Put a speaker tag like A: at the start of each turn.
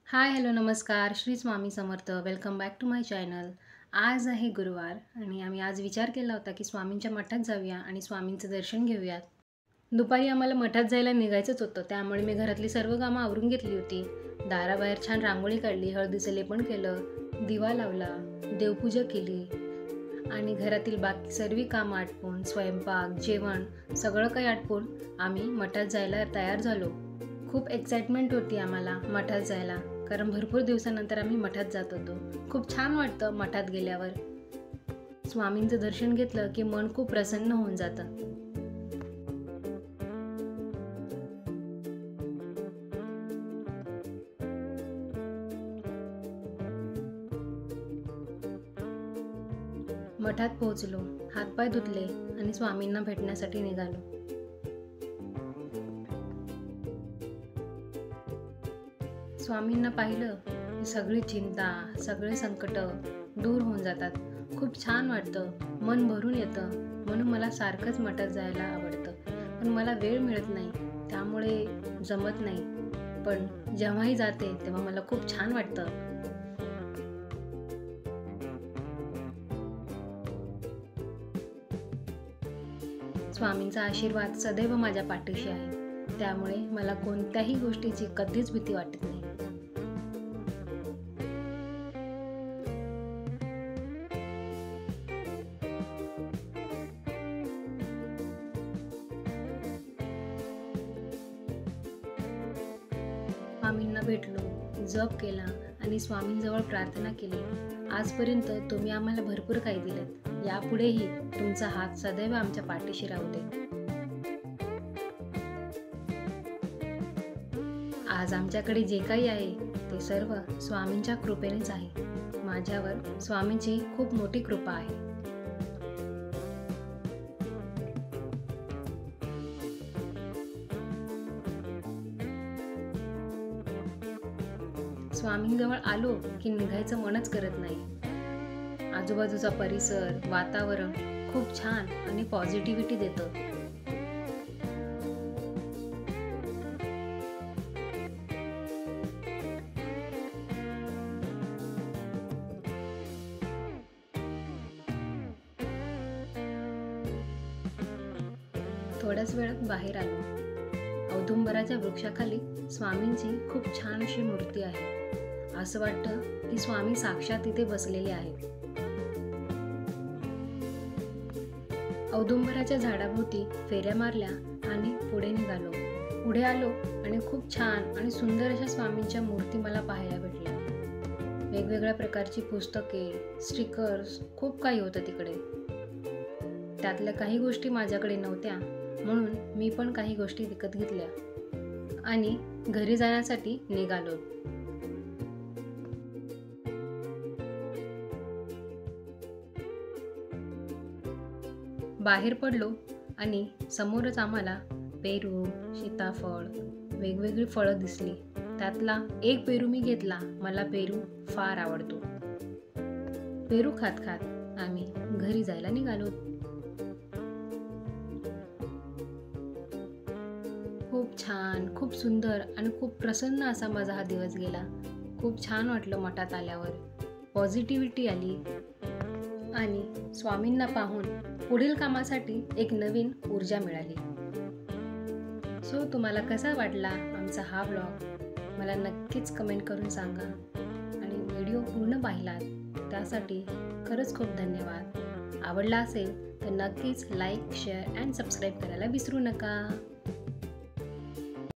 A: हाय, hello, नमस्कार. Shri Swami Samarth. Welcome back to my channel. आज आहे गुरुवार आणि आम्ही आज विचार केला होता की स्वामींच्या मठात जाऊया आणि स्वामींचं दर्शन घेऊयात. दुपारी आम्हाला मठात जायला निघायचंच होतं, त्यामुळे मी घरातली सर्व कामं आवरून घेतली होती. दाराबाहेर छान रांगोळी काढली, हळदीचं लेपन केलं, दिवा लावला, देवपूजा केली आणि घरातील बाकी सर्व कामं आटपून स्वयंपाक, जेवण सगळं काही आटपून आम्ही मठात जायला तयार झालो. खूप एक्साइटमेंट होती आम्हाला मठात जायला, कारण भरपूर दिवसानंतर आम्ही मठात जात होतो. खूप छान वाटतं मठात गेल्यावर. स्वामींचं दर्शन घेतलं की मन खूप प्रसन्न होऊन जातं. मठात पोहोचलो, हातपाय धुतले आणि स्वामींना भेटण्यासाठी निघालो. स्वामींना पाहिलं की सगळी चिंता, सगळे संकट दूर होऊन जातात. खूप छान वाटतं, मन भरून येतं. म्हणून मला सारखंच मठात जायला आवडतं, पण मला वेळ मिळत नाही, त्यामुळे जमत नाही. पण जेव्हाही जाते तेव्हा मला खूप छान वाटतं. स्वामींचा आशीर्वाद सदैव माझ्या पाठीशी आहे, त्यामुळे मला कोणत्याही गोष्टीची कधीच भीती वाटत नाही. स्वामींना भेटलो, जप केला आणि स्वामींजवळ प्रार्थना केली. आजपर्यंत तुम्ही आम्हाला भरपूर काही दिलेत. यापुढेही तुमचा हात सदैव आमच्या पाठीशी राहू दे. आज आमच्याकडे जे काही आहे ते सर्व स्वामींच्या कृपेनेच आहे. माझ्यावर स्वामींची खूप मोठी कृपा आहे. स्वामींजवळ आलो की निघायचं मनच करत नाही. आजूबाजूचा परिसर, वातावरण खूप छान आणि पॉझिटिव्हिटी देतं. थोड्याच वेळात बाहेर आलो. औदुंबराच्या वृक्षाखाली स्वामींची खूप छान अशी मूर्ती आहे. असं वाटतं की स्वामी साक्षात इथे बसलेले आहेत. औदुंबराच्या झाडाभोवती फेऱ्या मारल्या आणि पुढे निघालो. पुढे आलो आणि खूप छान आणि सुंदर अशा स्वामींच्या मूर्ती मला पाहायला भेटल्या. वेगवेगळ्या प्रकारची पुस्तके, स्टिकर्स खूप काही होतं तिकडे. त्यातल्या काही गोष्टी माझ्याकडे नव्हत्या, म्हणून मी पण काही गोष्टी विकत घेतल्या आणि घरी जाण्यासाठी निघालो. बाहेर पडलो आणि समोरच आम्हाला पेरू, सीताफळ, वेगवेगळी फळं दिसली. त्यातला एक पेरू मी घेतला. मला पेरू फार आवडतो. पेरू खात खात आम्ही घरी जायला निघालो. खूप छान, खूप सुंदर आणि खूप प्रसन्न असा माझा हा दिवस गेला. खूप छान वाटलं मठात आल्यावर. पॉझिटिव्हिटी आली आणि स्वामींना पाहून पुढील कामासाठी एक नवीन ऊर्जा मिळाली. सो तुम्हाला कसा वाटला आमचा हा ब्लॉग मला नक्कीच कमेंट करून सांगा आणि व्हिडिओ पूर्ण पाहिलात त्यासाठी खरंच खूप धन्यवाद. आवडला असेल तर नक्कीच लाईक, शेअर अँड सबस्क्राईब करायला विसरू नका.